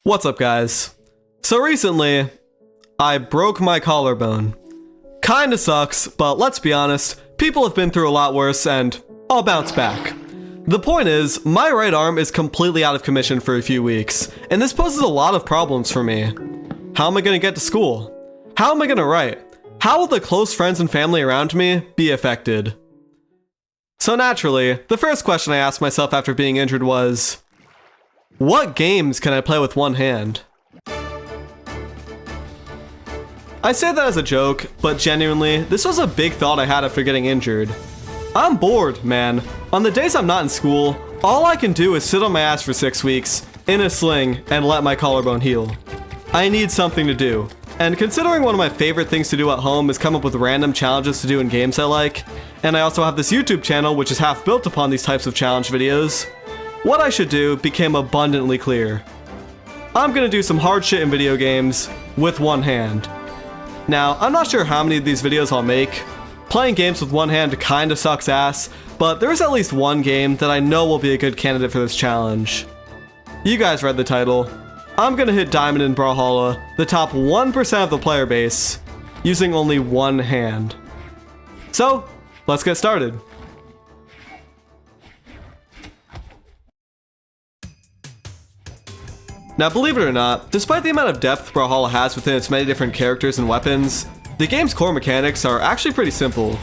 What's up, guys? So recently, I broke my collarbone. Kinda sucks, but let's be honest, people have been through a lot worse and I'll bounce back. The point is, my right arm is completely out of commission for a few weeks, and this poses a lot of problems for me. How am I gonna get to school? How am I gonna write? How will the close friends and family around me be affected? So naturally, the first question I asked myself after being injured was, what games can I play with one hand? I say that as a joke, but genuinely, this was a big thought I had after getting injured. I'm bored, man. On the days I'm not in school, all I can do is sit on my ass for 6 weeks, in a sling, and let my collarbone heal. I need something to do. And considering one of my favorite things to do at home is come up with random challenges to do in games I like, and I also have this YouTube channel which is half built upon these types of challenge videos, what I should do became abundantly clear. I'm gonna do some hard shit in video games with one hand. Now, I'm not sure how many of these videos I'll make. Playing games with one hand kinda sucks ass, but there is at least one game that I know will be a good candidate for this challenge. You guys read the title. I'm gonna hit Diamond in Brawlhalla, the top 1% of the player base, using only one hand. So, let's get started. Now, believe it or not, despite the amount of depth Brawlhalla has within its many different characters and weapons, the game's core mechanics are actually pretty simple.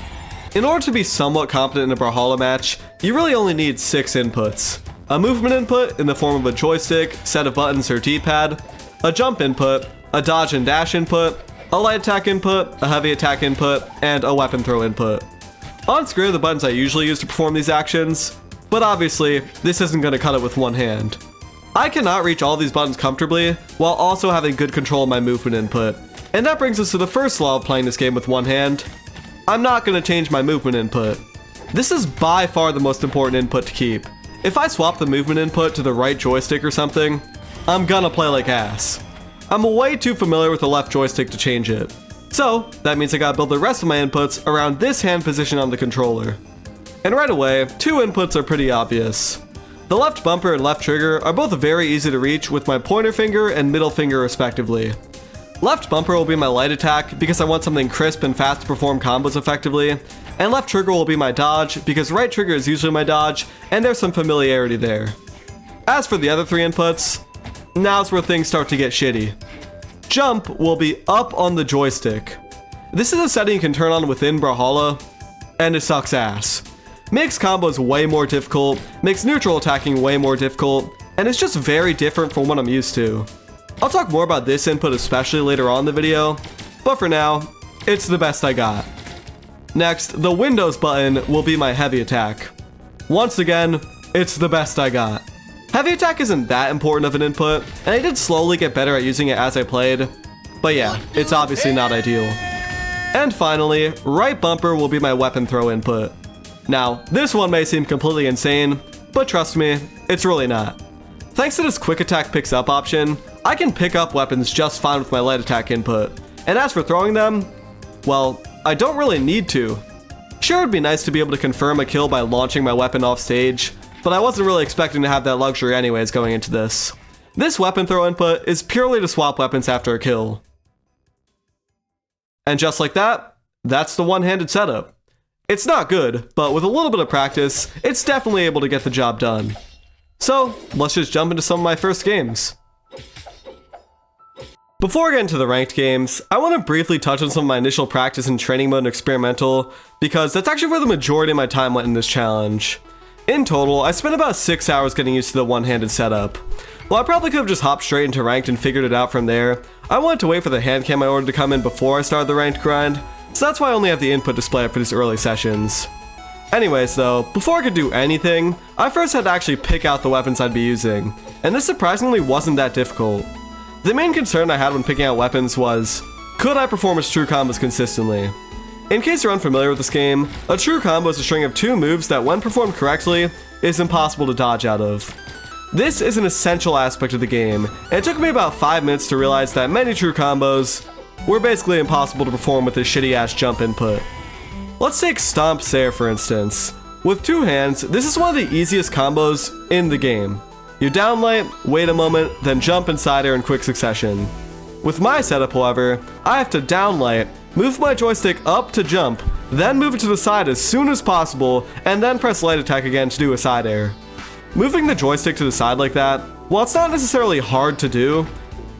In order to be somewhat competent in a Brawlhalla match, you really only need 6 inputs. A movement input in the form of a joystick, set of buttons or D-pad, a jump input, a dodge and dash input, a light attack input, a heavy attack input, and a weapon throw input. On screen are the buttons I usually use to perform these actions, but obviously, this isn't going to cut it with one hand. I cannot reach all these buttons comfortably, while also having good control of my movement input. And that brings us to the first law of playing this game with one hand. I'm not going to change my movement input. This is by far the most important input to keep. If I swap the movement input to the right joystick or something, I'm gonna play like ass. I'm way too familiar with the left joystick to change it. So, that means I gotta build the rest of my inputs around this hand position on the controller. And right away, 2 inputs are pretty obvious. The left bumper and left trigger are both very easy to reach with my pointer finger and middle finger respectively. Left bumper will be my light attack because I want something crisp and fast to perform combos effectively, and left trigger will be my dodge because right trigger is usually my dodge and there's some familiarity there. As for the other 3 inputs, now's where things start to get shitty. Jump will be up on the joystick. This is a setting you can turn on within Brawlhalla, and it sucks ass. Makes combos way more difficult, makes neutral attacking way more difficult, and it's just very different from what I'm used to. I'll talk more about this input especially later on in the video, but for now, it's the best I got. Next, the Windows button will be my heavy attack. Once again, it's the best I got. Heavy attack isn't that important of an input, and I did slowly get better at using it as I played, but yeah, it's obviously not ideal. And finally, right bumper will be my weapon throw input. Now, this one may seem completely insane, but trust me, it's really not. Thanks to this quick attack picks up option, I can pick up weapons just fine with my light attack input. And as for throwing them, well, I don't really need to. Sure, it'd be nice to be able to confirm a kill by launching my weapon off stage, but I wasn't really expecting to have that luxury anyways going into this. This weapon throw input is purely to swap weapons after a kill. And just like that, that's the one-handed setup. It's not good, but with a little bit of practice, it's definitely able to get the job done. So, let's just jump into some of my first games. Before I get into the ranked games, I want to briefly touch on some of my initial practice in training mode and experimental, because that's actually where the majority of my time went in this challenge. In total, I spent about 6 hours getting used to the one-handed setup. While I probably could have just hopped straight into ranked and figured it out from there, I wanted to wait for the hand cam I ordered to come in before I started the ranked grind, so that's why I only have the input display up for these early sessions. Anyways though, before I could do anything, I first had to actually pick out the weapons I'd be using, and this surprisingly wasn't that difficult. The main concern I had when picking out weapons was, could I perform its true combos consistently? In case you're unfamiliar with this game, a true combo is a string of 2 moves that when performed correctly, is impossible to dodge out of. This is an essential aspect of the game, and it took me about 5 minutes to realize that many true combos were basically impossible to perform with this shitty ass jump input. Let's take Stomp Sair for instance. With 2 hands, this is one of the easiest combos in the game. You downlight, wait a moment, then jump inside air in quick succession. With my setup, however, I have to downlight, move my joystick up to jump, then move it to the side as soon as possible, and then press light attack again to do a side air. Moving the joystick to the side like that, while it's not necessarily hard to do,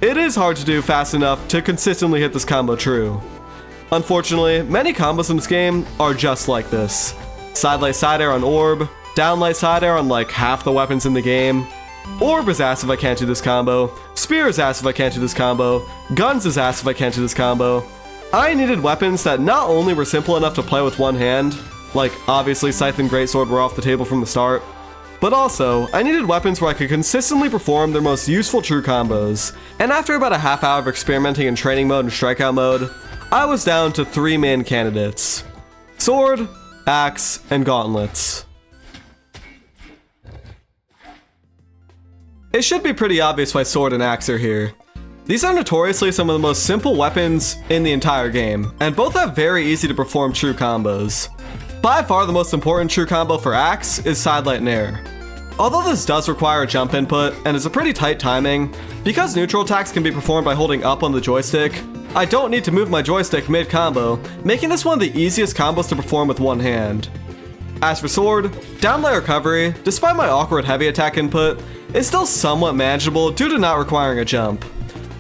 it is hard to do fast enough to consistently hit this combo true. Unfortunately, many combos in this game are just like this. Side light side air on orb, down light side air on like half the weapons in the game. Orb is ass if I can't do this combo, spear is ass if I can't do this combo, guns is ass if I can't do this combo. I needed weapons that not only were simple enough to play with one hand, like obviously Scythe and Greatsword were off the table from the start, but also I needed weapons where I could consistently perform their most useful true combos. And after about a half hour of experimenting in training mode and strikeout mode, I was down to 3 main candidates: sword, axe, and gauntlets. It should be pretty obvious why sword and axe are here. These are notoriously some of the most simple weapons in the entire game, and both have very easy to perform true combos. By far the most important true combo for axe is side light and air. Although this does require a jump input and is a pretty tight timing, because neutral attacks can be performed by holding up on the joystick, I don't need to move my joystick mid-combo, making this one of the easiest combos to perform with one hand. As for sword, downlight recovery, despite my awkward heavy attack input, is still somewhat manageable due to not requiring a jump.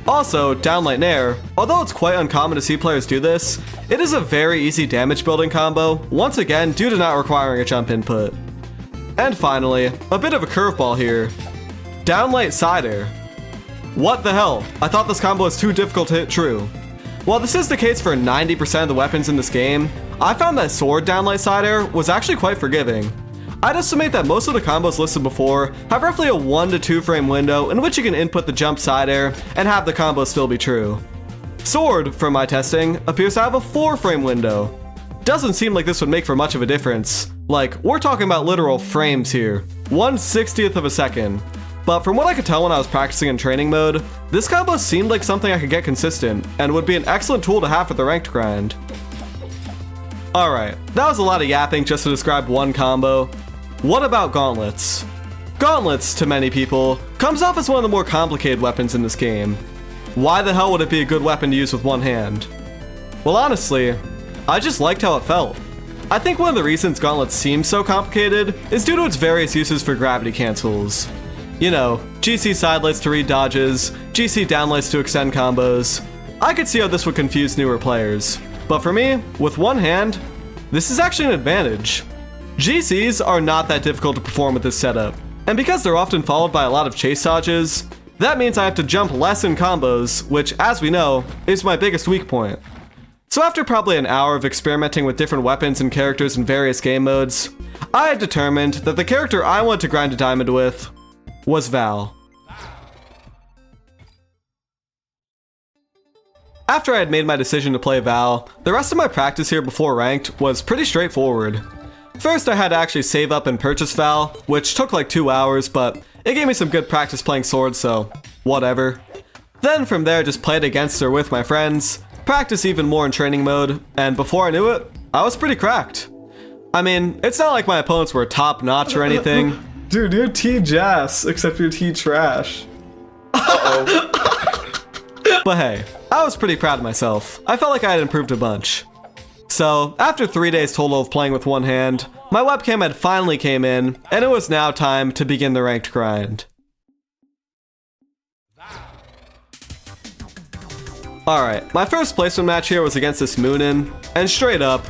Also, downlight and air, although it's quite uncommon to see players do this, it is a very easy damage building combo, once again due to not requiring a jump input. And finally, a bit of a curveball here. Downlight side air. What the hell? I thought this combo was too difficult to hit true. While this is the case for 90% of the weapons in this game, I found that sword downlight side air was actually quite forgiving. I'd estimate that most of the combos listed before have roughly a 1 to 2 frame window in which you can input the jump side air and have the combo still be true. Sword, from my testing, appears to have a 4 frame window. Doesn't seem like this would make for much of a difference. Like, we're talking about literal frames here. 1/60th of a second. But from what I could tell when I was practicing in training mode, this combo seemed like something I could get consistent, and would be an excellent tool to have for the ranked grind. Alright, that was a lot of yapping just to describe one combo. What about gauntlets? Gauntlets, to many people, comes off as one of the more complicated weapons in this game. Why the hell would it be a good weapon to use with one hand? Well, honestly, I just liked how it felt. I think one of the reasons gauntlets seem so complicated is due to its various uses for gravity cancels. You know, GC sidelights to read dodges, GC downlights to extend combos. I could see how this would confuse newer players. But for me, with one hand, this is actually an advantage. GCs are not that difficult to perform with this setup, and because they're often followed by a lot of chase dodges, that means I have to jump less in combos, which, as we know, is my biggest weak point. So after probably an hour of experimenting with different weapons and characters in various game modes, I had determined that the character I wanted to grind a diamond with was Val. After I had made my decision to play Val, the rest of my practice here before ranked was pretty straightforward. First, I had to actually save up and purchase Val, which took like 2 hours, but it gave me some good practice playing swords, so whatever. Then from there, just played against or with my friends, practice even more in training mode, and before I knew it, I was pretty cracked. I mean, it's not like my opponents were top notch or anything. Dude, you're T-Jass, except you're T-Trash. But hey, I was pretty proud of myself. I felt like I had improved a bunch. So, after 3 days total of playing with one hand, my webcam had finally came in, and it was now time to begin the ranked grind. Alright, my first placement match here was against this Moonin, and straight up,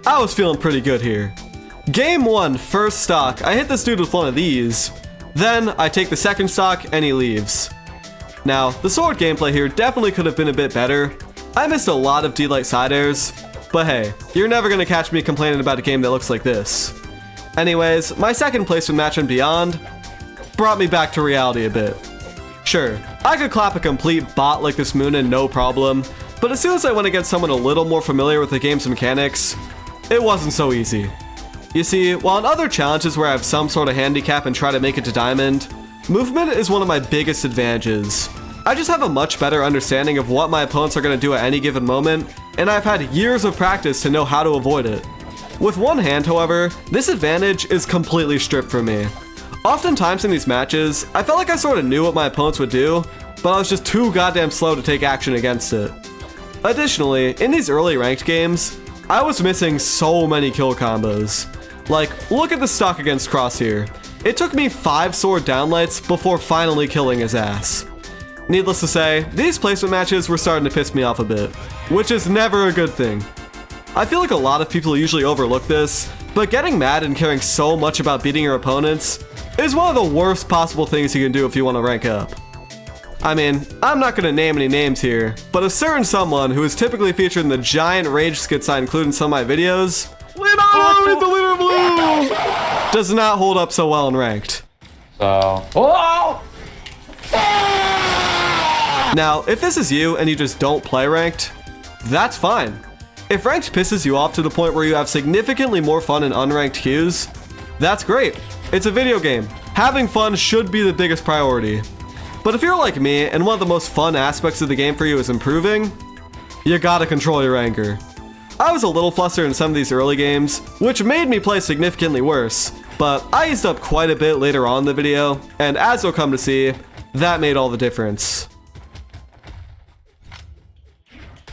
I was feeling pretty good here. Game 1, first stock, I hit this dude with one of these. Then, I take the second stock, and he leaves. Now, the sword gameplay here definitely could have been a bit better. I missed a lot of D-light side airs, but hey, you're never gonna catch me complaining about a game that looks like this. Anyways, my second placement match and beyond brought me back to reality a bit. Sure, I could clap a complete bot like this Moonin no problem, but as soon as I went against someone a little more familiar with the game's mechanics, it wasn't so easy. You see, while in other challenges where I have some sort of handicap and try to make it to diamond, movement is one of my biggest advantages. I just have a much better understanding of what my opponents are going to do at any given moment, and I've had years of practice to know how to avoid it. With one hand, however, this advantage is completely stripped from me. Oftentimes in these matches, I felt like I sort of knew what my opponents would do, but I was just too goddamn slow to take action against it. Additionally, in these early ranked games, I was missing so many kill combos. Like, look at the stock against Crosshair. It took me 5 sword downlights before finally killing his ass. Needless to say, these placement matches were starting to piss me off a bit, which is never a good thing. I feel like a lot of people usually overlook this, but getting mad and caring so much about beating your opponents is one of the worst possible things you can do if you want to rank up. I mean, I'm not going to name any names here, but a certain someone who is typically featured in the giant rage skits I include in some of my videos, Lena, the Lena Blue, does not hold up so well in ranked. Now, if this is you and you just don't play ranked, that's fine. If ranked pisses you off to the point where you have significantly more fun in unranked queues, that's great. It's a video game. Having fun should be the biggest priority. But if you're like me and one of the most fun aspects of the game for you is improving, you gotta control your anger. I was a little flustered in some of these early games, which made me play significantly worse, but I eased up quite a bit later on in the video, and as you'll come to see, that made all the difference.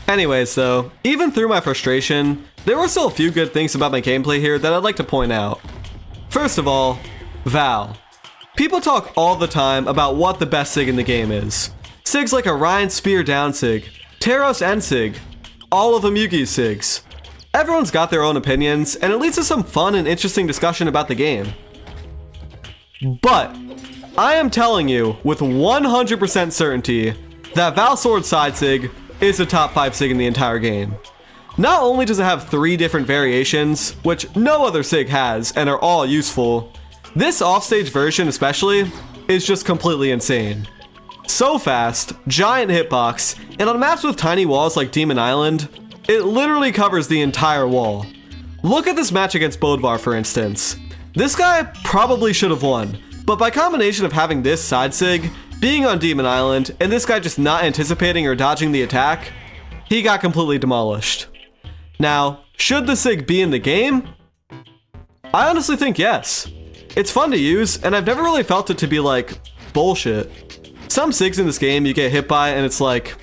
Anyways though, even through my frustration, there were still a few good things about my gameplay here that I'd like to point out. First of all, Val. People talk all the time about what the best sig in the game is. Sigs like a Raine spear down sig, Terraria end sig, all of them Yugi sigs. Everyone's got their own opinions, and it leads to some fun and interesting discussion about the game. But I am telling you with 100% certainty that Val Sword side sig is the top 5 sig in the entire game. Not only does it have 3 different variations, which no other sig has and are all useful, this offstage version especially is just completely insane. So fast, giant hitbox, and on maps with tiny walls like Demon Island, it literally covers the entire wall. Look at this match against Bodvar for instance. This guy probably should have won, but by combination of having this side sig, being on Demon Island, and this guy just not anticipating or dodging the attack, he got completely demolished. Now, should the sig be in the game? I honestly think yes. It's fun to use, and I've never really felt it to be like bullshit. Some sigs in this game you get hit by and it's like,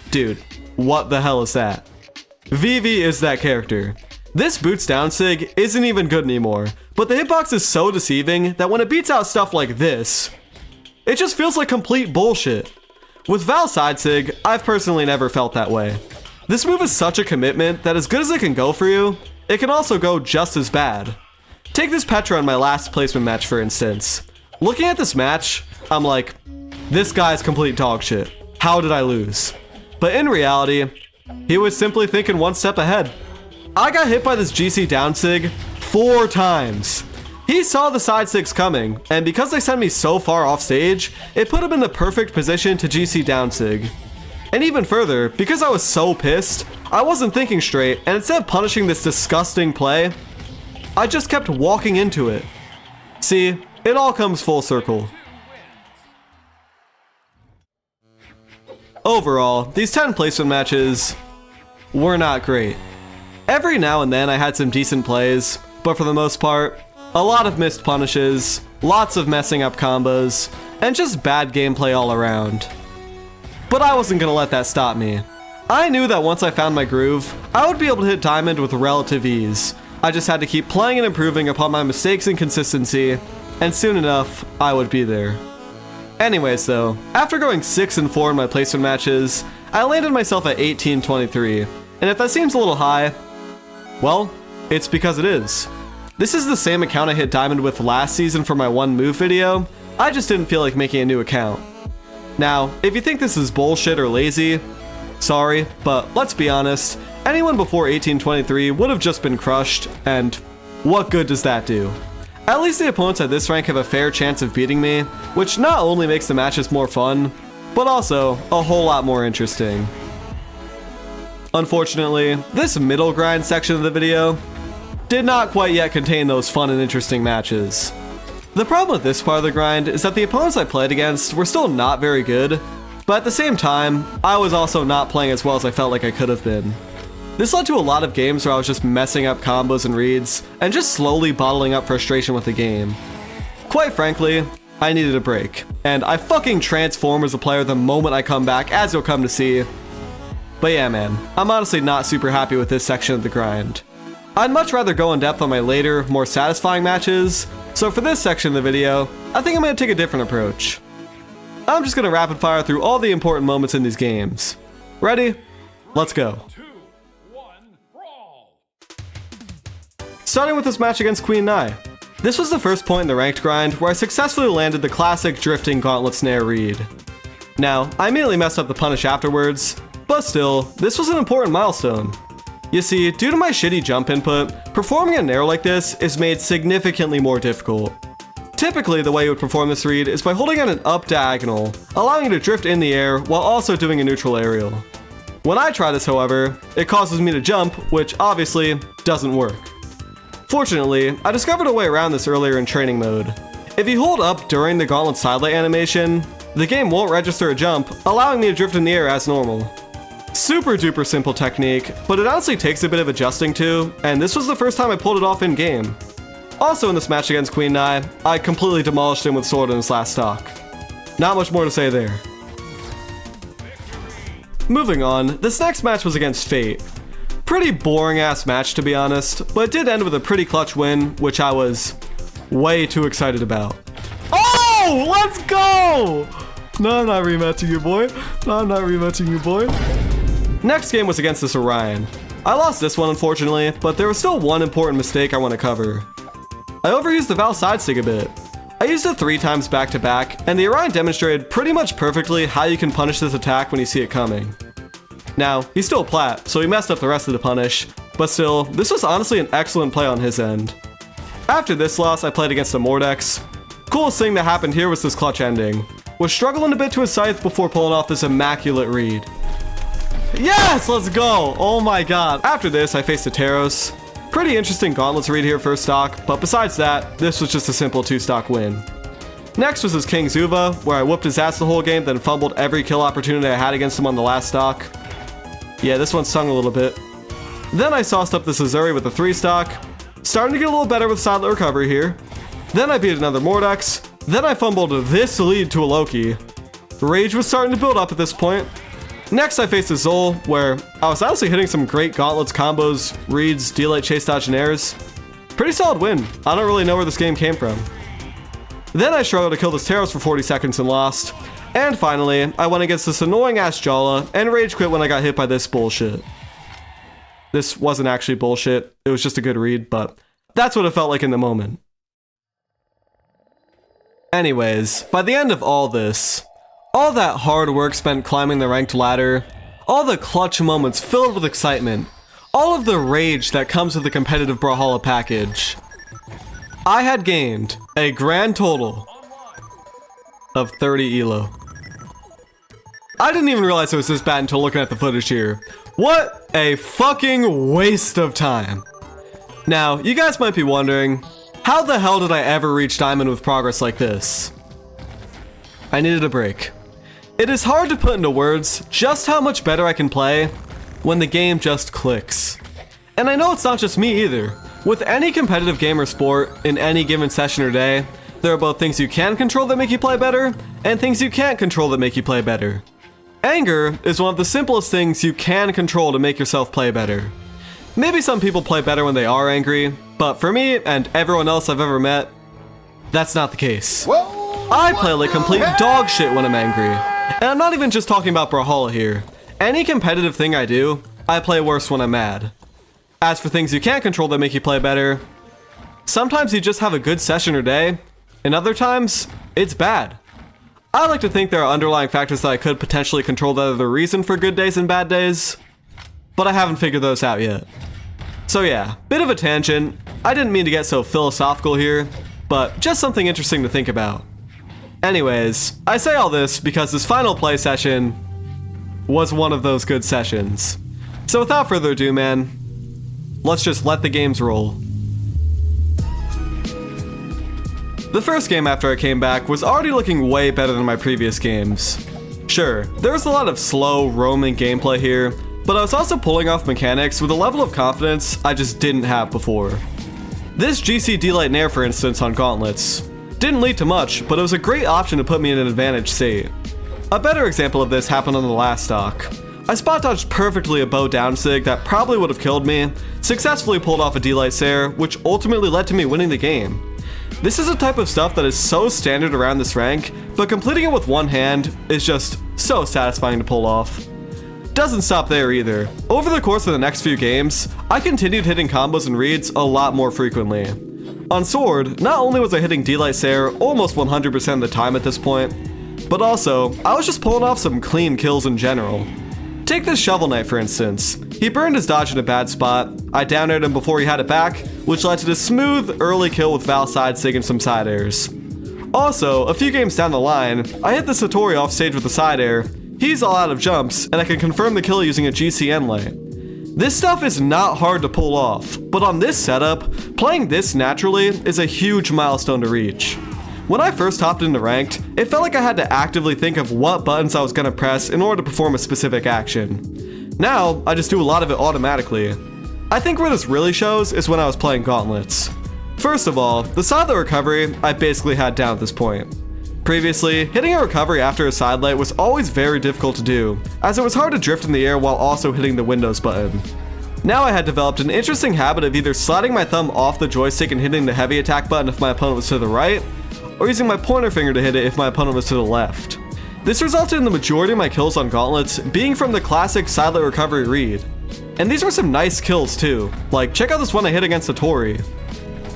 dude, what the hell is that? Vivi is that character. This boots down sig isn't even good anymore, but the hitbox is so deceiving that when it beats out stuff like this, it just feels like complete bullshit. With Val side sig, I've personally never felt that way. This move is such a commitment that as good as it can go for you, it can also go just as bad. Take this Petra in my last placement match for instance. Looking at this match, I'm like, this guy's complete dog shit. How did I lose? But in reality, he was simply thinking one step ahead. I got hit by this GC down sig 4 times. He saw the side sigs coming, and because they sent me so far off stage, it put him in the perfect position to GC down sig. And even further, because I was so pissed, I wasn't thinking straight, and instead of punishing this disgusting play, I just kept walking into it. See, it all comes full circle. Overall, these 10 placement matches were not great. Every now and then I had some decent plays, but for the most part, a lot of missed punishes, lots of messing up combos, and just bad gameplay all around. But I wasn't gonna let that stop me. I knew that once I found my groove, I would be able to hit Diamond with relative ease. I just had to keep playing and improving upon my mistakes and consistency, and soon enough, I would be there. Anyways though, after going 6 and 4 in my placement matches, I landed myself at 18-23, and if that seems a little high, well, it's because it is. This is the same account I hit Diamond with last season for my one move video, I just didn't feel like making a new account. Now, if you think this is bullshit or lazy, sorry, but let's be honest, anyone before 18-23 would have just been crushed, and what good does that do? At least the opponents at this rank have a fair chance of beating me, which not only makes the matches more fun, but also a whole lot more interesting. Unfortunately, this middle grind section of the video did not quite yet contain those fun and interesting matches. The problem with this part of the grind is that the opponents I played against were still not very good, but at the same time, I was also not playing as well as I felt like I could have been. This led to a lot of games where I was just messing up combos and reads, and just slowly bottling up frustration with the game. Quite frankly, I needed a break, and I fucking transform as a player the moment I come back, as you'll come to see. But yeah man, I'm honestly not super happy with this section of the grind. I'd much rather go in depth on my later, more satisfying matches, so for this section of the video, I think I'm going to take a different approach. I'm just going to rapid fire through all the important moments in these games. Ready? Let's go. 2, 1, brawl! Starting with this match against Queen Nai. This was the first point in the ranked grind where I successfully landed the classic drifting gauntlet snare read. Now, I immediately messed up the punish afterwards, but still, this was an important milestone. You see, due to my shitty jump input, performing a nair like this is made significantly more difficult. Typically, the way you would perform this read is by holding on an up diagonal, allowing you to drift in the air while also doing a neutral aerial. When I try this, however, it causes me to jump, which obviously doesn't work. Fortunately, I discovered a way around this earlier in training mode. If you hold up during the gauntlet sidelight animation, the game won't register a jump, allowing me to drift in the air as normal. Super duper simple technique, but it honestly takes a bit of adjusting to, and this was the first time I pulled it off in game. Also in this match against Queen Nai, I completely demolished him with sword in his last stock. Not much more to say there. Moving on, this next match was against Fate. Pretty boring ass match to be honest, but it did end with a pretty clutch win, which I was way too excited about. Oh, let's go! No, I'm not rematching you, boy. No, I'm not rematching you, boy. Next game was against this Orion. I lost this one unfortunately, but there was still one important mistake I want to cover. I overused the Val side stick a bit. I used it 3 times back to back, and the Orion demonstrated pretty much perfectly how you can punish this attack when you see it coming. Now, he's still plat, so he messed up the rest of the punish, but still, this was honestly an excellent play on his end. After this loss, I played against a Mordex. Coolest thing that happened here was this clutch ending. Was struggling a bit to his scythe before pulling off this immaculate read. Yes, let's go! Oh my god. After this, I faced a Taros. Pretty interesting gauntlets read here first stock, but besides that, this was just a simple 2-stock win. Next was his King Zuva, where I whooped his ass the whole game, then fumbled every kill opportunity I had against him on the last stock. Yeah, this one stung a little bit. Then I sauced up this Azuri with a 3-stock, starting to get a little better with sidelit recovery here. Then I beat another Mordex. Then I fumbled this lead to a Loki. Rage was starting to build up at this point. Next I faced a Zol, where I was honestly hitting some great gauntlets, combos, reads, D-Light, chase dodge, and airs. Pretty solid win. I don't really know where this game came from. Then I struggled to kill this Taros for 40 seconds and lost. And finally, I went against this annoying ass Jala and rage quit when I got hit by this bullshit. This wasn't actually bullshit, it was just a good read, but that's what it felt like in the moment. Anyways, by the end of all this, all that hard work spent climbing the ranked ladder, all the clutch moments filled with excitement, all of the rage that comes with the competitive Brawlhalla package, I had gained a grand total of 30 elo. I didn't even realize it was this bad until looking at the footage here. What a fucking waste of time. Now, you guys might be wondering, how the hell did I ever reach Diamond with progress like this? I needed a break. It is hard to put into words just how much better I can play when the game just clicks. And I know it's not just me either. With any competitive game or sport, in any given session or day, there are both things you can control that make you play better, and things you can't control that make you play better. Anger is one of the simplest things you can control to make yourself play better. Maybe some people play better when they are angry, but for me and everyone else I've ever met, that's not the case. I play like complete dog shit when I'm angry. And I'm not even just talking about Brawlhalla here. Any competitive thing I do, I play worse when I'm mad. As for things you can't control that make you play better, sometimes you just have a good session or day, and other times, it's bad. I like to think there are underlying factors that I could potentially control that are the reason for good days and bad days, but I haven't figured those out yet. So yeah, bit of a tangent. I didn't mean to get so philosophical here, but just something interesting to think about. Anyways, I say all this because this final play session was one of those good sessions. So without further ado, man, let's just let the games roll. The first game after I came back was already looking way better than my previous games. Sure, there was a lot of slow, roaming gameplay here, but I was also pulling off mechanics with a level of confidence I just didn't have before. This GC D-Light Nair, for instance, on Gauntlets. Didn't lead to much, but it was a great option to put me in an advantaged state. A better example of this happened on the last stock. I spot dodged perfectly a bow down sig that probably would have killed me, successfully pulled off a D-Light Sair, which ultimately led to me winning the game. This is a type of stuff that is so standard around this rank, but completing it with one hand is just so satisfying to pull off. Doesn't stop there either. Over the course of the next few games, I continued hitting combos and reads a lot more frequently. On Sword, not only was I hitting D-Light Sair almost 100% of the time at this point, but also, I was just pulling off some clean kills in general. Take this Shovel Knight for instance. He burned his dodge in a bad spot, I down aired him before he had it back, which led to this smooth, early kill with Val side sig and some side airs. Also, a few games down the line, I hit the Satori off stage with a side air, he's all out of jumps, and I can confirm the kill using a GCN light. This stuff is not hard to pull off, but on this setup, playing this naturally is a huge milestone to reach. When I first hopped into Ranked, it felt like I had to actively think of what buttons I was going to press in order to perform a specific action. Now, I just do a lot of it automatically. I think where this really shows is when I was playing Gauntlets. First of all, the side light recovery I basically had down at this point. Previously, hitting a recovery after a side light was always very difficult to do, as it was hard to drift in the air while also hitting the Windows button. Now I had developed an interesting habit of either sliding my thumb off the joystick and hitting the heavy attack button if my opponent was to the right, or using my pointer finger to hit it if my opponent was to the left. This resulted in the majority of my kills on Gauntlets being from the classic side light recovery read. And these were some nice kills too, like check out this one I hit against Satori.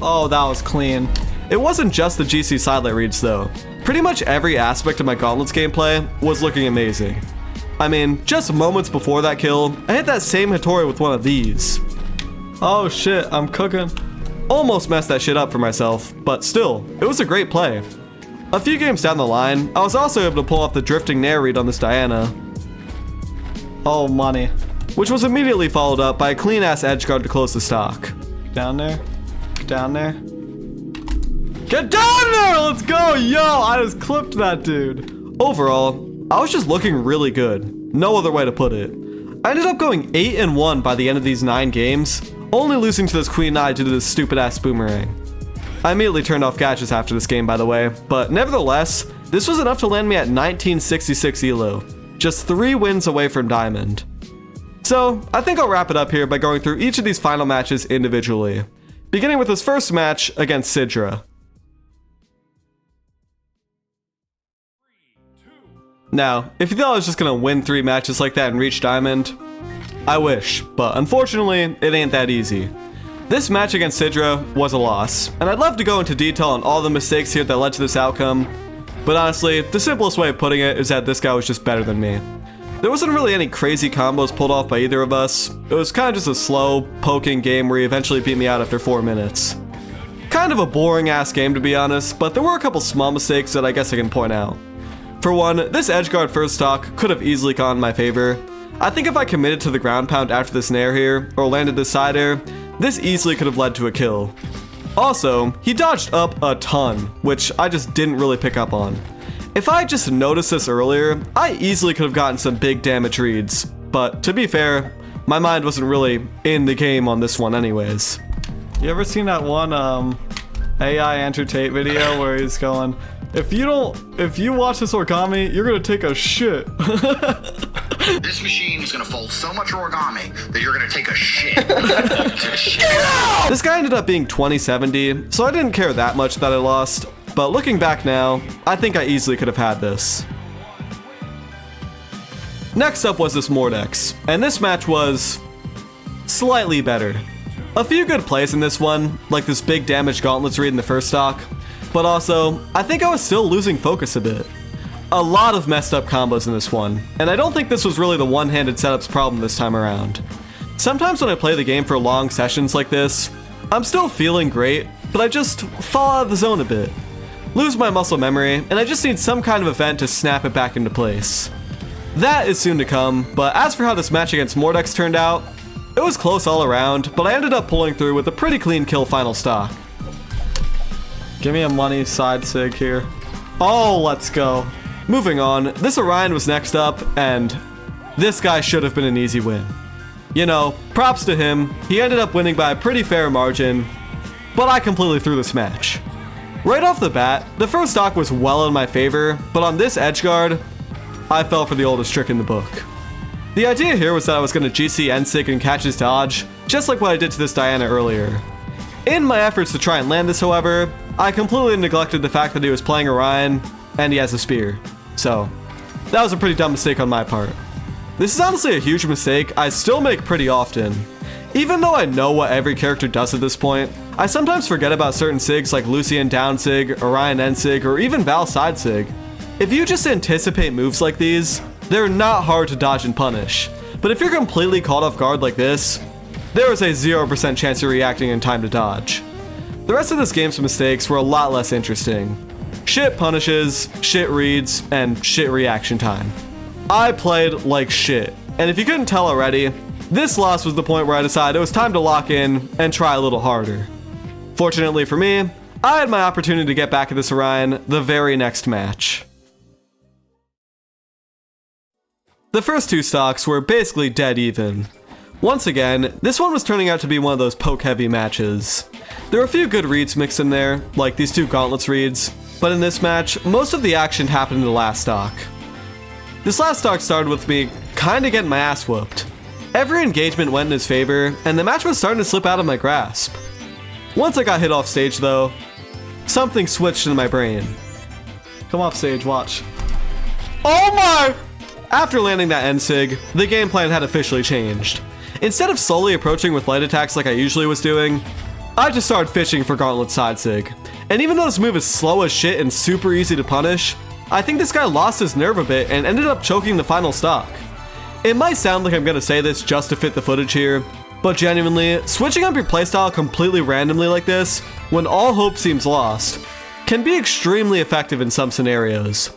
Oh, that was clean. It wasn't just the GC side light reads though. Pretty much every aspect of my Gauntlets gameplay was looking amazing. I mean, just moments before that kill, I hit that same Hattori with one of these. Oh shit, I'm cooking. Almost messed that shit up for myself, but still, it was a great play. A few games down the line, I was also able to pull off the drifting Nair read on this Diana, Oh, money. which was immediately followed up by a clean ass edge guard to close the stock. Down there. Down there. Get down there! Let's go! Yo, I just clipped that dude. Overall, I was just looking really good. No other way to put it. I ended up going 8-1 by the end of these 9 games, only losing to this Queen Eye due to this stupid ass boomerang. I immediately turned off gadgets after this game by the way, but nevertheless, this was enough to land me at 1966 elo, just 3 wins away from Diamond. So, I think I'll wrap it up here by going through each of these final matches individually, beginning with this first match against Sidra. Now, if you thought I was just gonna win 3 matches like that and reach Diamond, I wish, but unfortunately, it ain't that easy. This match against Sidra was a loss, and I'd love to go into detail on all the mistakes here that led to this outcome, but honestly, the simplest way of putting it is that this guy was just better than me. There wasn't really any crazy combos pulled off by either of us, it was kind of just a slow, poking game where he eventually beat me out after 4 minutes. Kind of a boring ass game to be honest, but there were a couple small mistakes that I guess I can point out. For one, this edgeguard first stock could have easily gone in my favor. I think if I committed to the ground pound after this nair here, or landed this side air, this easily could have led to a kill. Also, he dodged up a ton, which I just didn't really pick up on. If I had just noticed this earlier, I easily could have gotten some big damage reads, but to be fair, my mind wasn't really in the game on this one anyways. You ever seen that one AI Entertain video where he's going, if you watch this origami, you're gonna take a shit. This machine is gonna fold so much origami that you're gonna take a shit. This guy ended up being 2070, so I didn't care that much that I lost, but looking back now, I think I easily could have had this. Next up was this Mordex, and this match was slightly better. A few good plays in this one, like this big damage gauntlets read in the first stock, but also, I think I was still losing focus a bit. A lot of messed up combos in this one, and I don't think this was really the one-handed setup's problem this time around. Sometimes when I play the game for long sessions like this, I'm still feeling great, but I just fall out of the zone a bit. Lose my muscle memory, and I just need some kind of event to snap it back into place. That is soon to come, but as for how this match against Mordex turned out, it was close all around, but I ended up pulling through with a pretty clean kill final stock. Give me a money side sig here. Oh, let's go. Moving on, this Orion was next up, and this guy should have been an easy win. You know, props to him, he ended up winning by a pretty fair margin, but I completely threw this match. Right off the bat, the first stock was well in my favor, but on this edge guard, I fell for the oldest trick in the book. The idea here was that I was going to GC N-Sig and catch his dodge, just like what I did to this Diana earlier. In my efforts to try and land this, however, I completely neglected the fact that he was playing Orion, and he has a spear. So, that was a pretty dumb mistake on my part. This is honestly a huge mistake I still make pretty often. Even though I know what every character does at this point, I sometimes forget about certain SIGs like Lucian down SIG, Orion N SIG, or even Val side SIG. If you just anticipate moves like these, they're not hard to dodge and punish. But if you're completely caught off guard like this, there is a 0% chance you're reacting in time to dodge. The rest of this game's mistakes were a lot less interesting. Shit punishes, shit reads, and shit reaction time. I played like shit, and if you couldn't tell already, this loss was the point where I decided it was time to lock in and try a little harder. Fortunately for me, I had my opportunity to get back at this Orion the very next match. The first two stocks were basically dead even. Once again, this one was turning out to be one of those poke-heavy matches. There were a few good reads mixed in there, like these two gauntlets reads, but in this match, most of the action happened in the last stock. This last stock started with me kinda getting my ass whooped. Every engagement went in his favor, and the match was starting to slip out of my grasp. Once I got hit off stage though, something switched in my brain. Come off stage, watch. Oh my! After landing that N-Sig, the game plan had officially changed. Instead of slowly approaching with light attacks like I usually was doing, I just started fishing for Gauntlet side SIG. And even though this move is slow as shit and super easy to punish, I think this guy lost his nerve a bit and ended up choking the final stock. It might sound like I'm gonna say this just to fit the footage here, but genuinely, switching up your playstyle completely randomly like this, when all hope seems lost, can be extremely effective in some scenarios.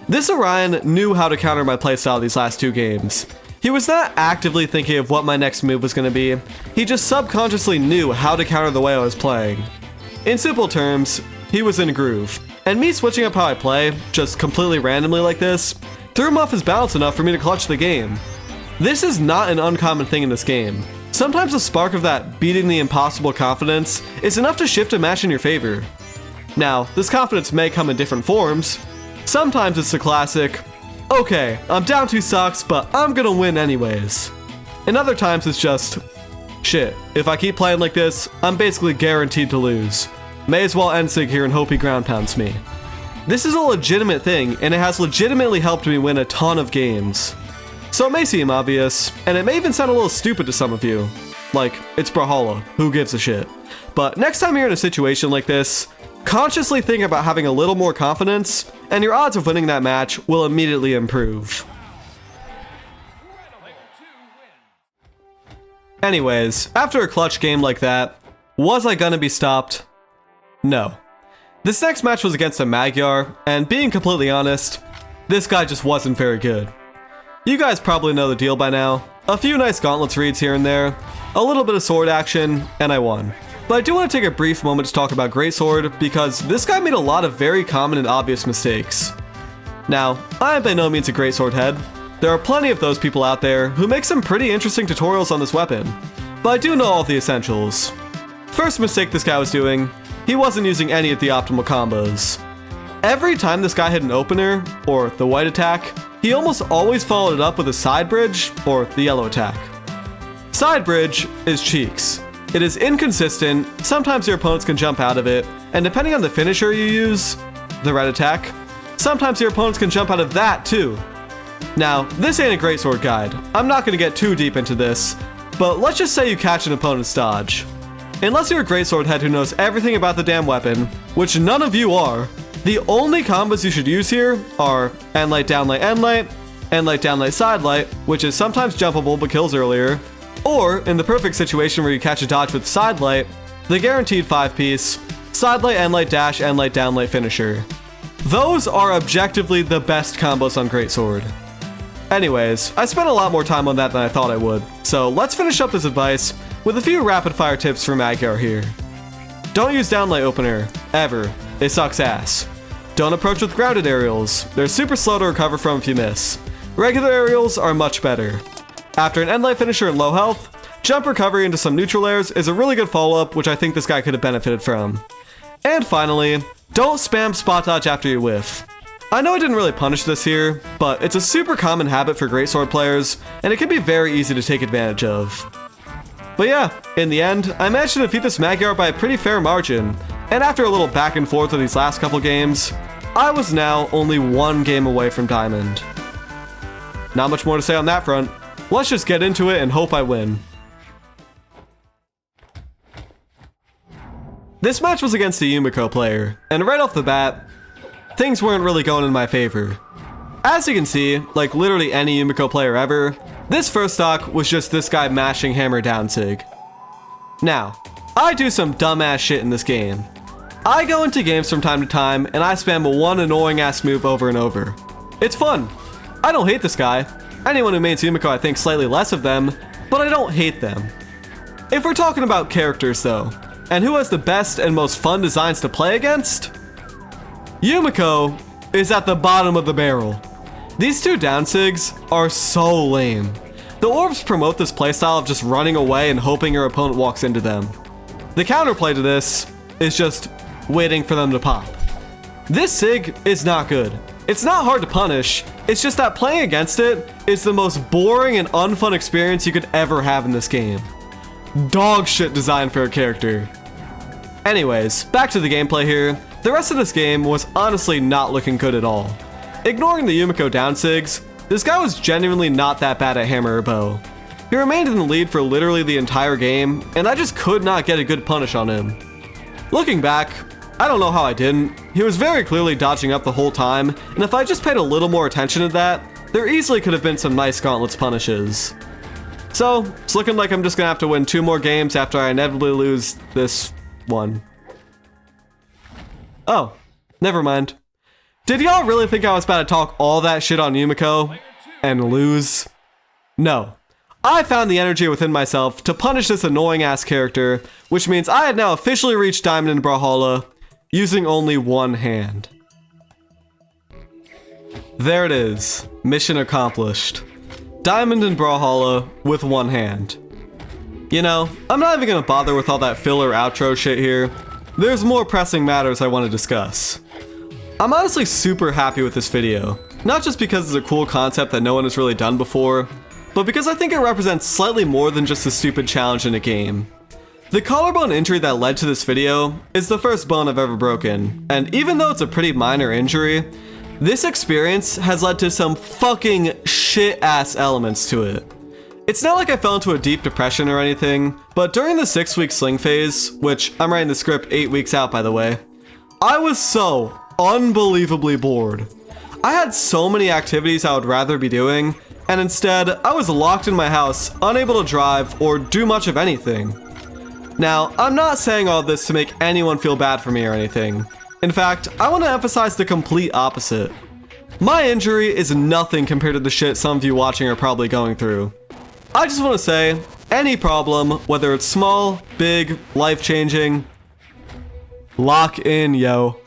This Orion knew how to counter my playstyle these last two games. He was not actively thinking of what my next move was going to be, he just subconsciously knew how to counter the way I was playing. In simple terms, he was in a groove, and me switching up how I play, just completely randomly like this, threw him off his balance enough for me to clutch the game. This is not an uncommon thing in this game. Sometimes a spark of that beating the impossible confidence is enough to shift a match in your favor. Now, this confidence may come in different forms. Sometimes it's the classic, okay, I'm down 2 stocks, but I'm gonna win anyways. And other times it's just, shit, if I keep playing like this, I'm basically guaranteed to lose. May as well N-Sig here and hope he ground pounds me. This is a legitimate thing, and it has legitimately helped me win a ton of games. So it may seem obvious, and it may even sound a little stupid to some of you. Like, it's Brawlhalla, who gives a shit? But next time you're in a situation like this, consciously think about having a little more confidence, and your odds of winning that match will immediately improve. Anyways, after a clutch game like that, was I gonna be stopped? No. This next match was against a Magyar, and being completely honest, this guy just wasn't very good. You guys probably know the deal by now. A few nice gauntlets reads here and there, a little bit of sword action, and I won. But I do want to take a brief moment to talk about Greatsword, because this guy made a lot of very common and obvious mistakes. Now, I am by no means a Greatsword head. There are plenty of those people out there who make some pretty interesting tutorials on this weapon, but I do know all the essentials. First mistake this guy was doing, he wasn't using any of the optimal combos. Every time this guy hit an opener, or the white attack, he almost always followed it up with a side bridge, or the yellow attack. Side bridge is cheeks. It is inconsistent, sometimes your opponents can jump out of it, and depending on the finisher you use, the red attack, sometimes your opponents can jump out of that too. Now, this ain't a Greatsword guide, I'm not gonna get too deep into this, but let's just say you catch an opponent's dodge. Unless you're a Greatsword head who knows everything about the damn weapon, which none of you are, the only combos you should use here are N-Light, Downlight, N-Light, N-Light, Downlight, Side Light, which is sometimes jumpable but kills earlier, or, in the perfect situation where you catch a dodge with Side Light, the guaranteed 5-piece, Side Light, N-Light, Dash, N-Light, Downlight finisher. Those are objectively the best combos on Greatsword. Anyways, I spent a lot more time on that than I thought I would, so let's finish up this advice with a few rapid-fire tips for Magyar here. Don't use Downlight Opener, ever. It sucks ass. Don't approach with grounded aerials. They're super slow to recover from if you miss. Regular aerials are much better. After an end-light finisher and low health, jump recovery into some neutral airs is a really good follow-up, which I think this guy could have benefited from. And finally, Don't spam spot dodge after you whiff. I know I didn't really punish this here, but it's a super common habit for greatsword players, and it can be very easy to take advantage of. But yeah, in the end, I managed to defeat this Magyar by a pretty fair margin, and after a little back and forth with these last couple games, I was now only one game away from Diamond. Not much more to say on that front. Let's just get into it and hope I win. This match was against a Yumiko player, and right off the bat, things weren't really going in my favor. As you can see, like literally any Yumiko player ever, this first stock was just this guy mashing hammer down sig. Now, I do some dumbass shit in this game. I go into games from time to time and I spam one annoying ass move over and over. It's fun. I don't hate this guy. Anyone who mains Yumiko I think slightly less of them, but I don't hate them. If we're talking about characters though, and who has the best and most fun designs to play against? Yumiko is at the bottom of the barrel. These two down sigs are so lame. The orbs promote this playstyle of just running away and hoping your opponent walks into them. The counterplay to this is just waiting for them to pop. This sig is not good. It's not hard to punish, it's just that playing against it is the most boring and unfun experience you could ever have in this game. Dog shit design for a character. Anyways, back to the gameplay here. The rest of this game was honestly not looking good at all. Ignoring the Yumiko down sigs, this guy was genuinely not that bad at hammer or bow. He remained in the lead for literally the entire game, and I just could not get a good punish on him. Looking back, I don't know how I didn't. He was very clearly dodging up the whole time, and if I just paid a little more attention to that, there easily could have been some nice gauntlets punishes. So, it's looking like I'm just gonna have to win 2 more games after I inevitably lose this one. Oh, never mind. Did y'all really think I was about to talk all that shit on Yumiko and lose? No. I found the energy within myself to punish this annoying ass character, which means I had now officially reached Diamond in Brawlhalla using only one hand. There it is. Mission accomplished. Diamond in Brawlhalla with one hand. You know, I'm not even gonna bother with all that filler outro shit here. There's more pressing matters I want to discuss. I'm honestly super happy with this video, not just because it's a cool concept that no one has really done before, but because I think it represents slightly more than just a stupid challenge in a game. The collarbone injury that led to this video is the first bone I've ever broken, and even though it's a pretty minor injury, this experience has led to some fucking shit-ass elements to it. It's not like I fell into a deep depression or anything, but during the 6-week sling phase, which I'm writing the script 8 weeks out by the way, I was so unbelievably bored. I had so many activities I would rather be doing, and instead, I was locked in my house, unable to drive or do much of anything. Now, I'm not saying all this to make anyone feel bad for me or anything. In fact, I want to emphasize the complete opposite. My injury is nothing compared to the shit some of you watching are probably going through. I just want to say, any problem, whether it's small, big, life-changing, lock in, yo.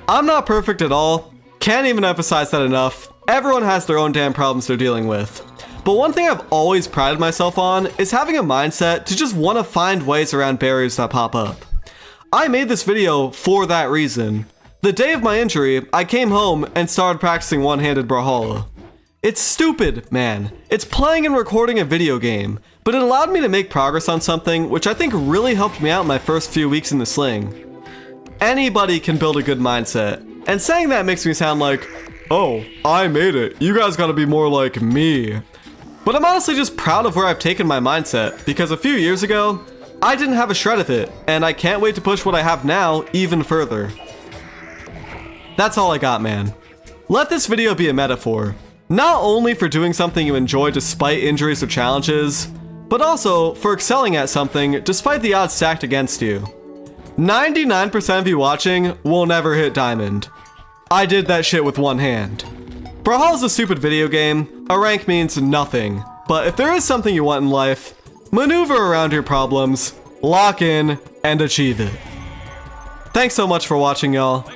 I'm not perfect at all. Can't even emphasize that enough. Everyone has their own damn problems they're dealing with. But one thing I've always prided myself on is having a mindset to just want to find ways around barriers that pop up. I made this video for that reason. The day of my injury, I came home and started practicing one-handed Brawlhalla. It's stupid, man. It's playing and recording a video game, but it allowed me to make progress on something which I think really helped me out in my first few weeks in the sling. Anybody can build a good mindset, and saying that makes me sound like, oh, I made it, you guys gotta be more like me. But I'm honestly just proud of where I've taken my mindset, because a few years ago, I didn't have a shred of it, and I can't wait to push what I have now even further. That's all I got, man. Let this video be a metaphor, not only for doing something you enjoy despite injuries or challenges, but also for excelling at something despite the odds stacked against you. 99% of you watching will never hit Diamond. I did that shit with one hand. Brawlhalla's a stupid video game, a rank means nothing, but if there is something you want in life, maneuver around your problems, lock in, and achieve it. Thanks so much for watching, y'all.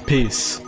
Peace.